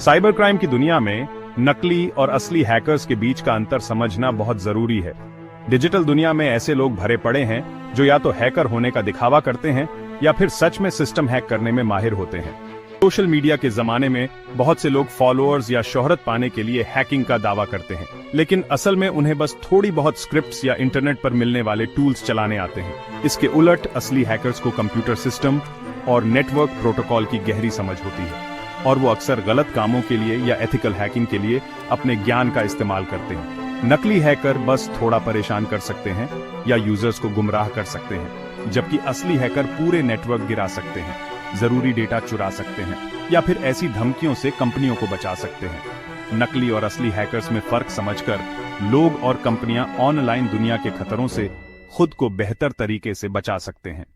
Cyber crime की दुनिया में नकली और असली हैकर्स के बीच का अंतर समझना बहुत जरूरी है। डिजिटल दुनिया में ऐसे लोग भरे पड़े हैं जो या तो हैकर होने का दिखावा करते हैं या फिर सच में सिस्टम हैक करने में माहिर होते हैं। सोशल मीडिया के जमाने में बहुत से लोग फॉलोअर्स या शोहरत पाने के लिए हैकिंग का दावा करते हैं, लेकिन असल में उन्हें बस थोड़ी बहुत स्क्रिप्ट्स या इंटरनेट पर मिलने वाले टूल्स चलाने आते हैं। इसके उलट असली हैकर्स को कंप्यूटर सिस्टम और नेटवर्क प्रोटोकॉल की गहरी समझ होती है और वो अक्सर गलत कामों के लिए या एथिकल हैकिंग के लिए अपने ज्ञान का इस्तेमाल करते हैं। नकली हैकर बस थोड़ा परेशान कर सकते हैं या यूजर्स को गुमराह कर सकते हैं, जबकि असली हैकर पूरे नेटवर्क गिरा सकते हैं, जरूरी डेटा चुरा सकते हैं या फिर ऐसी धमकियों से कंपनियों को बचा सकते हैं। नकली और असली हैकर्स में फर्क समझकर लोग और कंपनियां ऑनलाइन दुनिया के खतरों से खुद को बेहतर तरीके से बचा सकते हैं।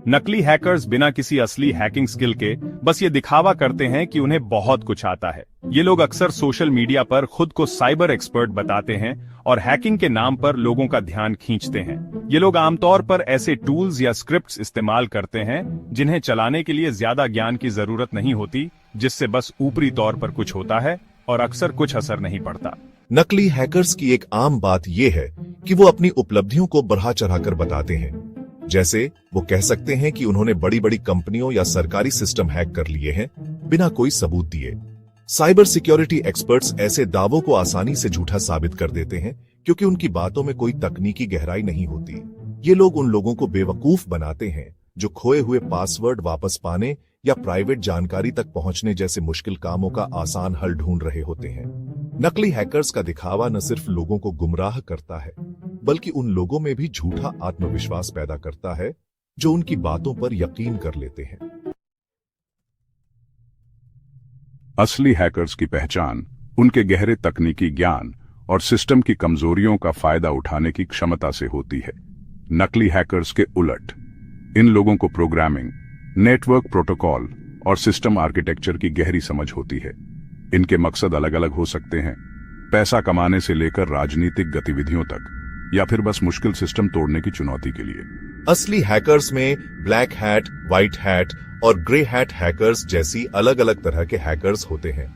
नकली हैकर्स बिना किसी असली हैकिंग स्किल के बस ये दिखावा करते हैं कि उन्हें बहुत कुछ आता है। ये लोग अक्सर सोशल मीडिया पर खुद को साइबर एक्सपर्ट बताते हैं और हैकिंग के नाम पर लोगों का ध्यान खींचते हैं। ये लोग आमतौर पर ऐसे टूल्स या स्क्रिप्ट्स इस्तेमाल करते हैं जिन्हें चलाने के लिए ज्यादा ज्ञान की जरूरत नहीं होती, जिससे बस ऊपरी तौर पर कुछ होता है और अक्सर कुछ असर नहीं पड़ता। नकली हैकर्स की एक आम बात यह है कि वो अपनी उपलब्धियों को बढ़ा चढ़ाकर बताते हैं। जैसे वो कह सकते हैं कि उन्होंने बड़ी बड़ी कंपनियों या सरकारी सिस्टम हैक कर लिए हैं बिना कोई सबूत दिए। साइबर सिक्योरिटी एक्सपर्ट्स ऐसे दावों को आसानी से झूठा साबित कर देते हैं क्योंकि उनकी बातों में कोई तकनीकी गहराई नहीं होती। ये लोग उन लोगों को बेवकूफ बनाते हैं जो खोए हुए पासवर्ड वापस पाने या प्राइवेट जानकारी तक पहुंचने जैसे मुश्किल कामों का आसान हल ढूंढ रहे होते हैं। नकली हैकर्स का दिखावा न सिर्फ लोगों को गुमराह करता है, बल्कि उन लोगों में भी झूठा आत्मविश्वास पैदा करता है जो उनकी बातों पर यकीन कर लेते हैं। असली हैकर्स की पहचान उनके गहरे तकनीकी ज्ञान और सिस्टम की कमजोरियों का फायदा उठाने की क्षमता से होती है। नकली हैकर्स के उलट इन लोगों को प्रोग्रामिंग, नेटवर्क प्रोटोकॉल और सिस्टम आर्किटेक्चर की गहरी समझ होती है। इनके मकसद अलग अलग हो सकते हैं, पैसा कमाने से लेकर राजनीतिक गतिविधियों तक, या फिर बस मुश्किल सिस्टम तोड़ने की चुनौती के लिए। असली हैकर्स में ब्लैक हैट, व्हाइट हैट और ग्रे हैट हैकर्स जैसी अलग अलग तरह के हैकर्स होते हैं।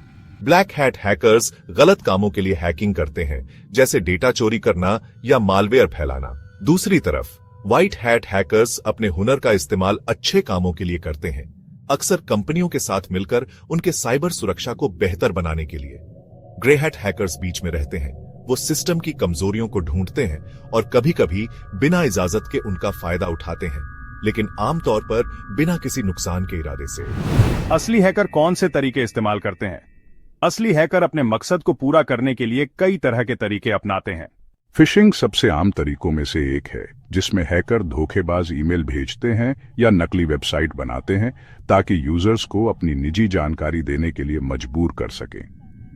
ब्लैक हैट हैकर्स गलत कामों के लिए हैकिंग करते हैं, जैसे डेटा चोरी करना या मालवेयर फैलाना। दूसरी तरफ व्हाइट हैट हैकर्स अपने हुनर का इस्तेमाल अच्छे कामों के लिए करते हैं, अक्सर कंपनियों के साथ मिलकर उनके साइबर सुरक्षा को बेहतर बनाने के लिए। ग्रे हैट हैकर्स बीच में रहते हैं, वो सिस्टम की कमजोरियों को ढूंढते हैं और कभी कभी बिना इजाजत के उनका फायदा उठाते हैं, लेकिन आमतौर पर बिना किसी नुकसान के इरादे से। असली हैकर कौन से तरीके इस्तेमाल करते हैं? असली हैकर अपने मकसद को पूरा करने के लिए कई तरह के तरीके अपनाते हैं। फिशिंग सबसे आम तरीकों में से एक है, जिसमें हैकर धोखेबाज ईमेल भेजते हैं या नकली वेबसाइट बनाते हैं ताकि यूजर्स को अपनी निजी जानकारी देने के लिए मजबूर कर सकें।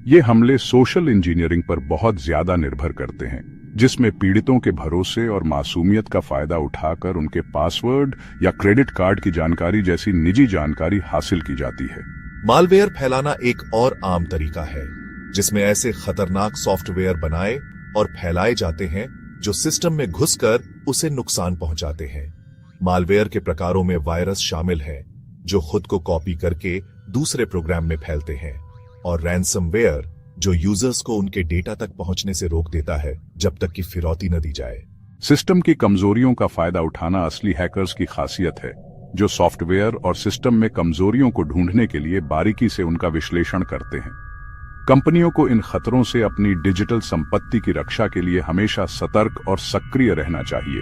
ये हमले सोशल इंजीनियरिंग पर बहुत ज्यादा निर्भर करते हैं, जिसमें पीड़ितों के भरोसे और मासूमियत का फायदा उठाकर उनके पासवर्ड या क्रेडिट कार्ड की जानकारी जैसी निजी जानकारी हासिल की जाती है। मालवेयर फैलाना एक और आम तरीका है, जिसमें ऐसे खतरनाक सॉफ्टवेयर बनाए और फैलाए जाते हैं जो सिस्टम में घुसकर उसे नुकसान पहुंचाते हैं। मालवेयर के प्रकारों में वायरस शामिल है जो खुद को कॉपी करके दूसरे प्रोग्राम में फैलते हैं, और रैंसमवेयर जो यूजर्स को उनके डेटा तक पहुंचने से रोक देता है जब तक कि फिरौती न दी जाए। सिस्टम की कमजोरियों का फायदा उठाना असली हैकर्स की खासियत है, जो सॉफ्टवेयर और सिस्टम में कमजोरियों को ढूंढने के लिए बारीकी से उनका विश्लेषण करते हैं। कंपनियों को इन खतरों से अपनी डिजिटल संपत्ति की रक्षा के लिए हमेशा सतर्क और सक्रिय रहना चाहिए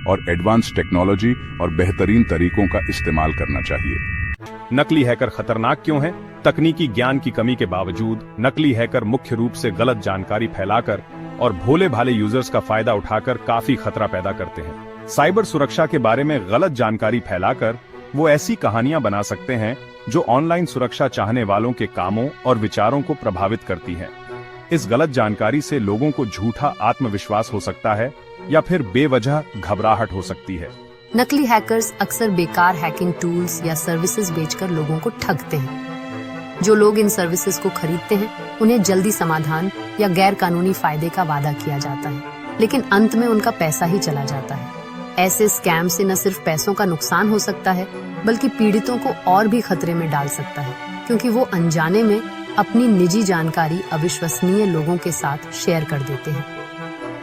और एडवांस टेक्नोलॉजी और बेहतरीन तरीकों का इस्तेमाल करना चाहिए। नकली हैकर खतरनाक क्यों हैं? तकनीकी ज्ञान की कमी के बावजूद नकली हैकर मुख्य रूप से गलत जानकारी फैलाकर और भोले भाले यूजर्स का फायदा उठाकर काफी खतरा पैदा करते हैं। साइबर सुरक्षा के बारे में गलत जानकारी फैलाकर वो ऐसी कहानियां बना सकते हैं जो ऑनलाइन सुरक्षा चाहने वालों के कामों और विचारों को प्रभावित करती हैं। इस गलत जानकारी से लोगों को झूठा आत्मविश्वास हो सकता है या फिर बेवजह घबराहट हो सकती है। नकली हैकर्स अक्सर बेकार हैकिंग टूल्स या सर्विसेज बेचकर लोगों को ठगते हैं। जो लोग इन सर्विसेज को खरीदते हैं उन्हें जल्दी समाधान या गैर कानूनी फायदे का वादा किया जाता है, लेकिन अंत में उनका पैसा ही चला जाता है। ऐसे स्कैम से न सिर्फ पैसों का नुकसान हो सकता है बल्कि पीड़ितों को और भी खतरे में डाल सकता है, क्योंकि वो अनजाने में अपनी निजी जानकारी अविश्वसनीय लोगों के साथ शेयर कर देते हैं।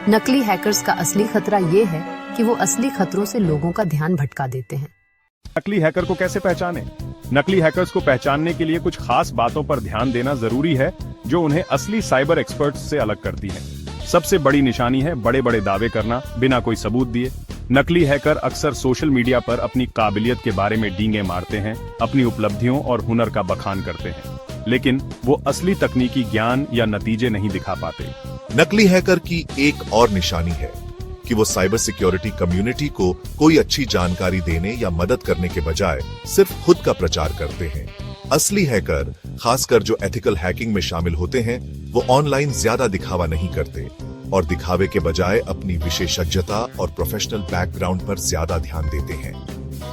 नकली हैकर्स का असली खतरा ये है कि वो असली खतरों से लोगों का ध्यान भटका देते हैं। नकली हैकर को कैसे पहचानें? नकली हैकर्स को पहचानने के लिए कुछ खास बातों पर ध्यान देना जरूरी है, जो उन्हें असली साइबर एक्सपर्ट्स से अलग करती है। सबसे बड़ी निशानी है बड़े बड़े दावे करना बिना कोई सबूत दिए। नकली हैकर अक्सर सोशल मीडिया पर अपनी काबिलियत के बारे में डींगे मारते हैं, अपनी उपलब्धियों और हुनर का बखान करते हैं, लेकिन वो असली तकनीकी ज्ञान या नतीजे नहीं दिखा पाते। नकली हैकर की एक और निशानी है कि वो साइबर सिक्योरिटी कम्युनिटी को कोई अच्छी जानकारी देने या मदद करने के बजाय सिर्फ खुद का प्रचार करते हैं। असली हैकर, खासकर जो एथिकल हैकिंग में शामिल होते हैं, वो ऑनलाइन ज्यादा दिखावा नहीं करते और दिखावे के बजाय अपनी विशेषज्ञता और प्रोफेशनल बैकग्राउंड पर ज्यादा ध्यान देते हैं।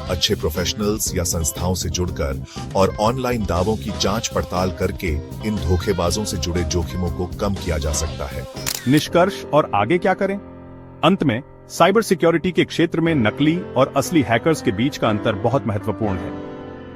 अच्छे प्रोफेशनल्स या संस्थाओं से जुड़कर और ऑनलाइन दावों की जांच पड़ताल करके इन धोखेबाजों से जुड़े जोखिमों को कम किया जा सकता है। निष्कर्ष और आगे क्या करें? अंत में साइबर सिक्योरिटी के क्षेत्र में नकली और असली हैकर्स के बीच का अंतर बहुत महत्वपूर्ण है।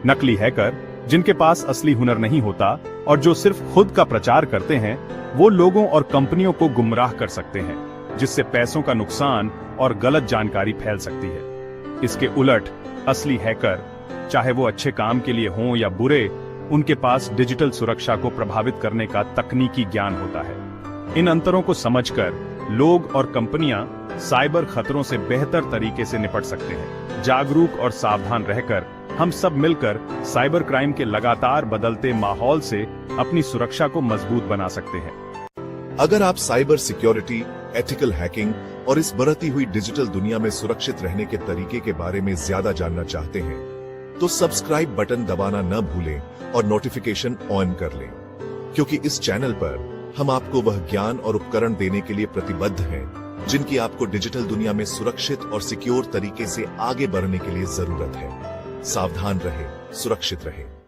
नकली हैकर, जिनके पास असली हुनर नहीं होता और जो सिर्फ खुद का प्रचार करते हैं, वो लोगों और कंपनियों को गुमराह कर सकते हैं, जिससे पैसों का नुकसान और गलत जानकारी फैल सकती है। इसके उलट असली हैकर, चाहे वो अच्छे काम के लिए हों या बुरे, उनके पास डिजिटल सुरक्षा को प्रभावित करने का तकनीकी ज्ञान होता है। इन अंतरों को समझकर लोग और कंपनियां साइबर खतरों से बेहतर तरीके से निपट सकते हैं। जागरूक और सावधान रहकर हम सब मिलकर साइबर क्राइम के लगातार बदलते माहौल से अपनी सुरक्षा को मजबूत बना सकते हैं। अगर आप साइबर सिक्योरिटी, एथिकल हैकिंग और इस बढ़ती हुई डिजिटल दुनिया में सुरक्षित रहने के तरीके के बारे में ज्यादा जानना चाहते हैं, तो सब्सक्राइब बटन दबाना न भूलें और नोटिफिकेशन ऑन कर लें, क्योंकि इस चैनल पर हम आपको वह ज्ञान और उपकरण देने के लिए प्रतिबद्ध हैं, जिनकी आपको डिजिटल दुनिया में सुरक्षित और सिक्योर तरीके से आगे बढ़ने के लिए जरूरत है। सावधान रहें, सुरक्षित रहें।